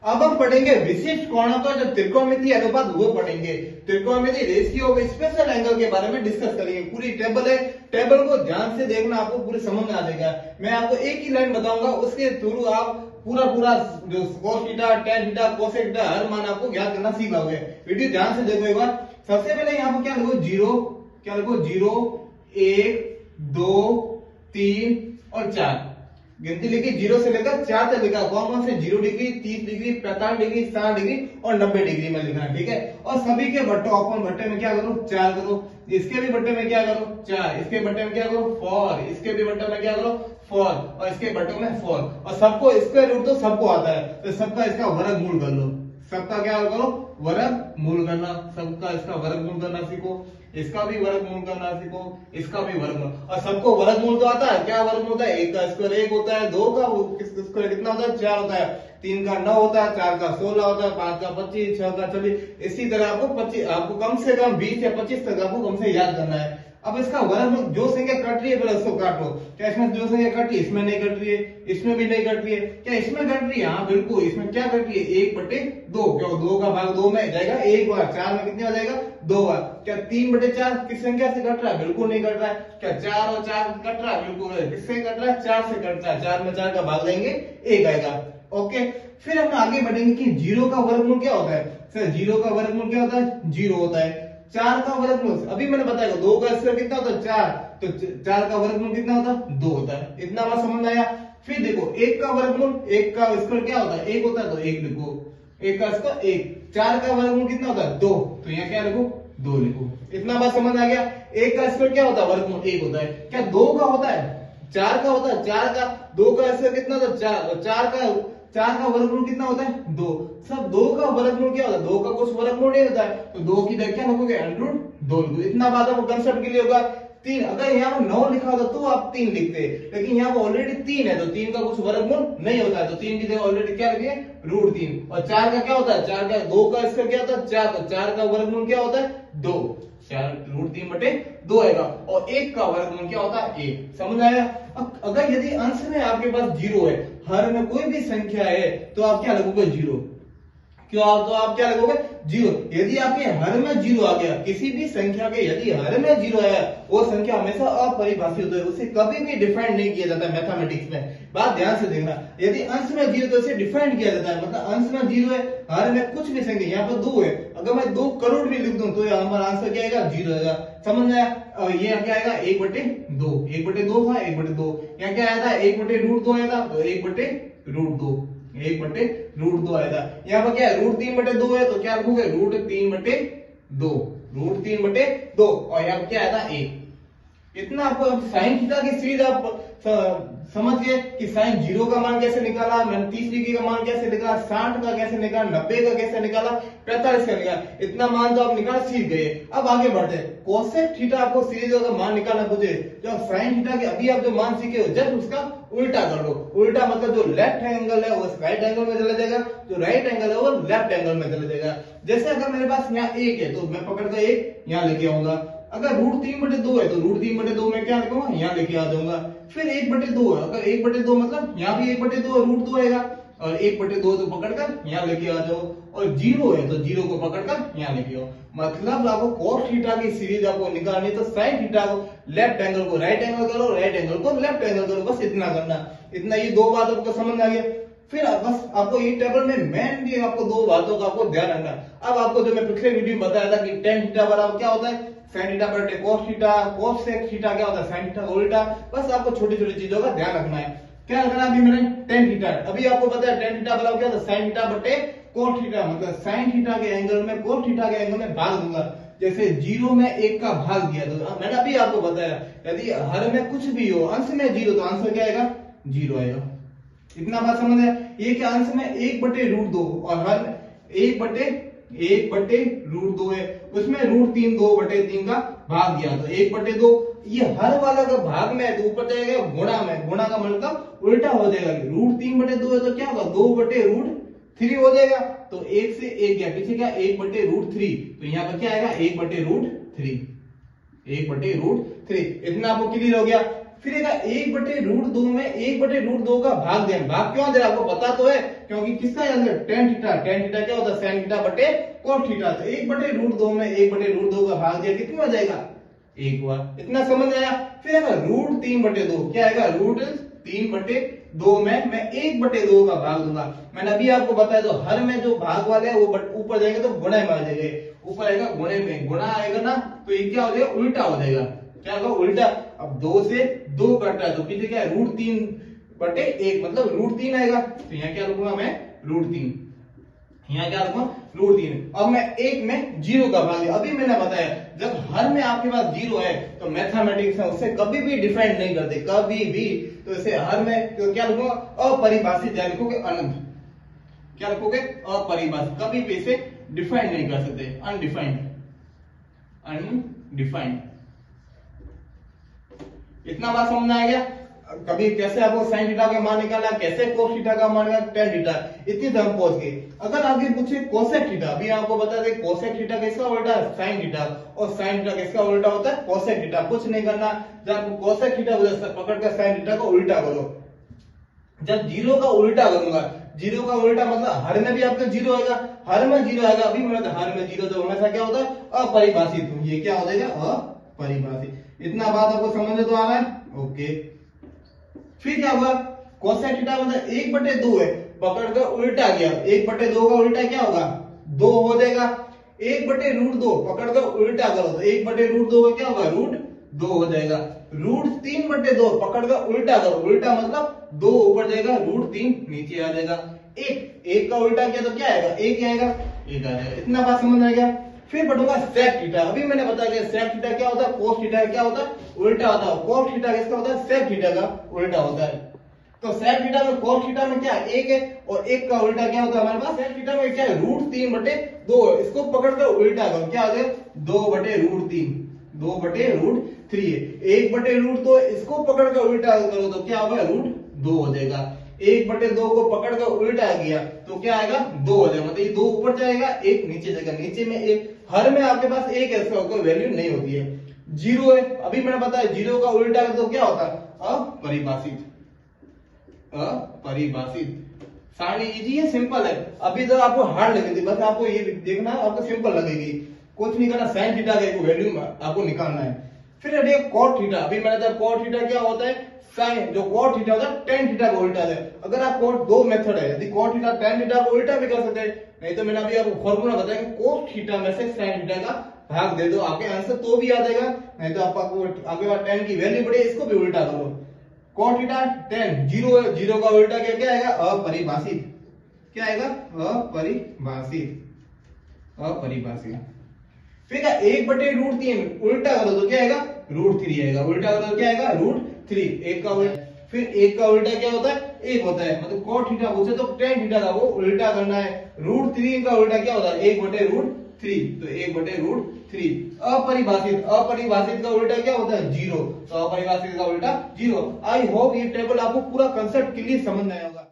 अब हम पढ़ेंगे विशिष्ट कोणों का जो त्रिकोणमितीय अनुपात वो पढ़ेंगे। त्रिकोणमितीय रेशियो ऑफ स्पेशल एंगल के बारे में डिस्कस करेंगे। पूरी टेबल है, टेबल को ध्यान से देखना, आपको पूरी समझ में आ जाएगा। मैं आपको एक ही लाइन बताऊंगा, उसके थ्रू आप पूरा जो cos theta, tan theta, cosec theta हर मान आपको ज्ञात करना सीख लोगे। वीडियो ध्यान से देखो एक बार। सबसे पहले यहाँ पर क्या लिखो, जीरो, क्या लिखो, 0, 1, 2, 3 और 4 गिनती लिखी, 0 से लेकर 4 तक लिखा। कौन से 0 डिग्री, 30 डिग्री, 45 डिग्री, 60 डिग्री और 90 डिग्री में लिखना, ठीक है। और सभी के बट्टों, अपन भट्टे में क्या करो, 4 करो। इसके भी बट्टे में क्या करो, 4। इसके बट्टे में क्या करो, 4। इसके भी बट्टे में क्या करो, 4। और इसके बट्टों में 4। और सबको स्क्वायर रूट तो सबको आता है, तो सबका इसका वर्गमूल कर लो। सबका क्या करो, वर्गमूल करना। सबका इसका वर्गमूल करना सीखो, इसका भी वर्गमूल करना सीखो, इसका भी वर्गमूल। और सबको वर्गमूल तो आता है। क्या वर्गमूल होता है, 1 का स्क्वायर 1 होता है, 2 का स्क्वायर कितना होता है, 4 होता है, 3 का 9 होता है, 4 का 16 होता है, 5 का 25, 6 का 24। इसी तरह आपको कम से कम 20 या 25 तक आपको कम से याद करना है। अब इसका वर्गमूल, जो संख्या कट रही है पहले उसको काटो। क्या इसमें जो संख्या कट रही है, इसमें नहीं कट रही है, इसमें भी नहीं कट रही है। क्या इसमें कट रही है, हाँ बिल्कुल। इसमें क्या कट रही है, 1/2। क्या 2 का भाग 2 में जाएगा 1 बार, 4 में कितने हो जाएगा, 2 बार। क्या 3/4 किस संख्या से कट रहा है, बिल्कुल नहीं कट रहा है। क्या 4 और 4 कट रहा है, बिल्कुल। किससे कट रहा है, 4 से कट रहा है। 4 में 4 का भाग देंगे 1 आएगा। ओके, फिर हम आगे बढ़ेंगे कि 0 का वर्गमूल क्या होता है। सर 0 का वर्गमूल क्या होता है, 0 होता है। 4 का वर्गमूल अभी मैंने बताया, 2 का स्क्वायर कितना होता है, 4। तो 4 का वर्गमूल कितना होता है, 2 होता है। इतना बात समझ में आया। फिर देखो 1 का वर्गमूल, 1 का स्क्वायर क्या होता है, 1 होता है, तो 1 लिखो। 1 का स्क्वायर 1। 4 का वर्गमूल कितना होता है, 2। तो यहाँ क्या लिखो, 2 लिखो। इतना बात समझ आ गया। 1 का स्क्वायर क्या होता है, वर्गमूल 1 होता है। क्या 2 का होता है, 4 का होता है। 4 का 2 का स्क्वायर कितना होता है, 4। 4 का वर्गमूल कितना होता है, 2। सब 2 का वर्गमूल क्या होता है, 2 का कुछ वर्गमूल नहीं होता है, तो 2 की जगह क्या लिखोगे, √2। इतना बात आपको कंसेप्ट क्लियर होगा। 3, अगर यहाँ पर 9 लिखा होता तो आप 3 लिखते, लेकिन यहाँ पर ऑलरेडी 3 है, तो 3 का कुछ वर्गमूल नहीं होता है, तो 3 की जगह ऑलरेडी क्या लिखे, √3। और 4 का क्या होता है, 4 का 2 का स्क्वायर क्या होता है, 4। तो 4 का वर्गमूल क्या होता है, 2। 4 √3/2 आएगा। और 1 का वर्गमूल क्या होता है, 1। समझ आया। अगर यदि अंश में आपके पास 0 है, हर में कोई भी संख्या है, तो आप क्या लगोगे, 0। क्यों, तो आप क्या लगोगे, 0। यदि आपके हर में 0 आ गया, किसी भी संख्या के यदि हर में 0 आया, वो संख्या हमेशा अपरिभाषित होती है, उसे कभी भी डिफाइन नहीं किया जाता मैथमेटिक्स में। बात ध्यान से देखना। यदि अंश में 0 तो इसे डिफाइन किया जाता है, मतलब अंश में 0 है, हर में कुछ भी संख्या, यहाँ पर 2 है, अगर मैं 2 करोड़ भी लिख दूं तो हमारा आंसर क्या आएगा, 0 आएगा। समझ में आया। ये क्या आएगा, 1/2। 1/2 था, 1/2। यहाँ क्या आया था, 1/√2 आया था, तो 1/√2। 1/√2 आया था। यहाँ पर क्या है, √3/2 है, तो क्या लिखोगे, √3/2। √3/2। और यहाँ पर क्या आया था, 1। इतना आपको साइन थीटा की सीरीज आप समझ गए कि साइन 0 का मान कैसे निकाला, मैंने 30 डिग्री का मान कैसे निकाला, 60 का कैसे निकाला, 90 का कैसे निकाला, 45 का निकाला। इतना मान तो आप निकाल सीख गए। अब आगे बढ़ते हैं। कोसेक थीटा आपको सीरीज का मान निकालना पूछे, जो साइन थीटा के अभी आप जो मान सीखे हो, जस्ट उसका उल्टा कर लो। उल्टा मतलब जो लेफ्ट एंगल है वो राइट एंगल में चला जाएगा, जो राइट एंगल है वो लेफ्ट एंगल में चला जाएगा। जैसे अगर मेरे पास यहाँ 1 है, तो मैं पकड़ कर 1 यहाँ लेके आऊंगा। अगर √3/2 है, तो √3/2 में क्या लिखूंगा, यहाँ लेके आ जाऊंगा। फिर 1/2 है, अगर 1/2 मतलब यहाँ भी 1/2 √2 आएगा, और 1/2 तो पकड़कर यहाँ लेके आ जाओ। और 0 है, तो 0 को पकड़कर यहाँ लेके आओ। मतलब आपको cos थीटा की सीरीज आपको निकालनी, तो साइन थीटा को लेफ्ट एंगल को राइट एंगल करो, राइट एंगल को लेफ्ट एंगल करो, बस इतना करना। इतना, ये 2 बात आपको समझ आ गया। फिर बस आपको ये टेबल में मेनली आपको 2 बातों का आपको ध्यान रखना। अब आपको जो मैं पिछले वीडियो में बताया था कि tan थीटा बराबर क्या होता है, sin थीटा बटे cos थीटा, cosec थीटा क्या होता है, sin थीटा का उल्टा। बस आपको छोटी छोटी चीजों का ध्यान रखना है। क्या रखना है, अभी मैंने tan थीटा, अभी आपको पता है tan थीटा बराबर क्या होता है, sin थीटा बटे cos थीटा। मतलब sin थीटा के एंगल में cos थीटा के एंगल में भाग दूंगा। जैसे 0 में 1 का भाग दिया, तो मैंने अभी आपको बताया, यदि हर में कुछ भी हो, अंश में 0, तो आंसर क्या आएगा, 0 आएगा। इतना बात समझ है। ये क्या, अंश में 1/√2 और हर 1/√2 है, उसमें √3 2/3 का भाग दिया, तो 1/2। ये हर वाला का भाग में है, तो ऊपर जाएगा गुणा में, गुणा का मतलब उल्टा हो जाएगा। √3/2 है, तो क्या होगा, 2/√3 हो जाएगा। तो 1 से 1 गया, पीछे क्या, 1/√3, तो यहाँ पर क्या आएगा, 1/√3। 1/√3। इतना आपको क्लियर हो गया। फिर एक बटे रूट दो में एक बटे रूट दो का भाग दें। भाग क्यों दे, आपको पता तो है, क्योंकि किसका answer tan theta, tan theta क्या होता है साइन थीटा बटे कोट थीटा। तो एक बटे रूट दो में एक बटे रूट दो का भाग दिया, कितना हो जाएगा, एक हुआ। इतना समझ आया। फिर रूट तीन बटे दो क्या आएगा, रूट तीन बटे दो में मैं एक बटे दो का भाग दूंगा। मैंने अभी आपको बताया, तो हर में जो भाग वाले हैं वो ऊपर जाएंगे तो गुणे में आ जाएंगे, ऊपर आएगा गुणे में, गुणा आएगा ना तो ये क्या हो जाएगा, उल्टा हो जाएगा। क्या होगा, उल्टा। अब दो से दो कटता है तो पीछे क्या है, रूट तीन बटे एक, मतलब रूट तीन आएगा। तो यहाँ क्या लिखूंगा मैं, रूट तीन। यहाँ क्या लिखूंगा, रूट तीन। अब मैं एक में जीरो का भाग दिया। अभी मैंने बताया जब हर में आपके पास जीरो है तो मैथमेटिक्स में उससे कभी भी डिफाइन नहीं करते, कभी भी। तो इसे हर में तो क्या लिखूंगा, अपरिभाषित, या लिखोगे अनंत। क्या लिखोगे, अपरिभाषित, कभी भी इसे डिफाइन नहीं कर सकते, अनडिफाइंड, अनडिफाइंड। इतना बात समझ में आ गया। कभी कैसे आपको साइन थीटा का मान निकालना, कैसे कोस थीटा का मान निकालना, टेन थीटा, इतनी तरह पहुंच गए। अगर आगे पूछे कोसेक थीटा, अभी आपको बता दें कोसेक थीटा किसका उल्टा है, साइन थीटा, और साइन थीटा किसका उल्टा होता है, कोसेक थीटा। कुछ नहीं करना, जब कोसेक थीटा पकड़ कर साइन थीटा को उल्टा करो। जब जीरो का उल्टा करूंगा, जीरो का उल्टा मतलब हर में भी आपका जीरो आएगा, हर में जीरो आएगा। अभी मैंने हर में जीरो तो हमेशा क्या होता है, अपरिभाषित। ये क्या हो जाएगा, अपरिभाषित। इतना बात आपको समझ में तो आ रहा है, ओके। फिर क्या होगा, कोसेक थीटा मतलब एक बटे दो है, पकड़ कर उल्टा गया, एक बटे दो का उल्टा क्या होगा, दो हो जाएगा। एक बटे रूट दो पकड़ कर उल्टा करो तो एक बटे रूट दो का क्या होगा, रूट दो हो जाएगा। रूट तीन बटे दो पकड़ कर उल्टा करो, उल्टा मतलब दो ऊपर जाएगा, रूट तीन नीचे आ जाएगा। एक का उल्टा किया तो क्या आएगा, एक आएगा, एक आ जाएगा। इतना बात समझ आ गया। फिर बढ़ूंगा सेक थीटा। अभी मैंने बताया सेक थीटा क्या होता है, कोस थीटा क्या होता है, उल्टा होता है। कोस थीटा किसका होता है, सेक थीटा का उल्टा होता है। तो सेक थीटा में कोस थीटा में क्या है, एक है, और एक का उल्टा क्या होता है हमारे पास, सेक थीटा में क्या है, रूट तीन बटे दो। इसको पकड़कर उल्टा करो, क्या हो जाए, दो बटे रूट तीन, दो बटे रूट थ्री है। एक बटे रूट दो, इसको पकड़कर उल्टा करो तो क्या होगा, रूट दो हो जाएगा। एक बटे दो को पकड़ कर उल्टा गया तो क्या आएगा, दो हो जाएगा। मतलब ये दो ऊपर जाएगा, एक नीचे जाएगा, नीचे में एक। हर में आपके पास एक है, इसका कोई वैल्यू नहीं होती है। जीरो है, अभी मैंने बताया जीरो का उल्टा कर तो क्या होता है, अपरिभाषित, अपरिभाषित। सारी इजी है, सिंपल है। अभी तो आपको हार्ड लगेगी, बस आपको ये देखना आपको सिंपल लगेगी, कुछ नहीं करना। साइन थीटा का एक वैल्यू आपको निकालना है। फिर कोट थीटा, अभी मैंने बताया कोट थीटा क्या होता है, साइन, जो कोट थीटा होता है टेन थीटा को उल्टा है। अगर आप कोट, दो मेथड है, यदि कोट थीटा टेन थीटा को उल्टा भी कर सकते हैं, नहीं तो मैंने अभी आपको फॉर्मूला बताया कि कोट थीटा में से साइन थीटा का भाग दे दो, आपके आंसर तो भी आ जाएगा। नहीं तो आपको आपके पास टेन की वैल्यू बढ़े, इसको भी उल्टा करो। कोट थीटा टेन, जीरो है, जीरो का उल्टा क्या आएगा, अपरिभाषित। क्या आएगा, अपरिभाषित, अपरिभाषित। फिर एक बटे रूट तीन उल्टा करो तो क्या आएगा, रूट थ्री आएगा। उल्टा करो तो क्या आएगा, रूट थ्री। एक का उल्टा, फिर एक का उल्टा क्या होता है, एक होता है। मतलब कोट थीटा पूछे तो टेन थीटा का वो उल्टा करना है। रूट थ्री का उल्टा क्या होता है, एक बटे रूट थ्री, तो एक बटे रूट थ्री। अपरिभाषित, अपरिभाषित का उल्टा क्या होता है, जीरो, तो अपरिभाषित का उल्टा जीरो। आई होप ये टेबल आपको पूरा कंसेप्ट क्लियर समझ में आया होगा।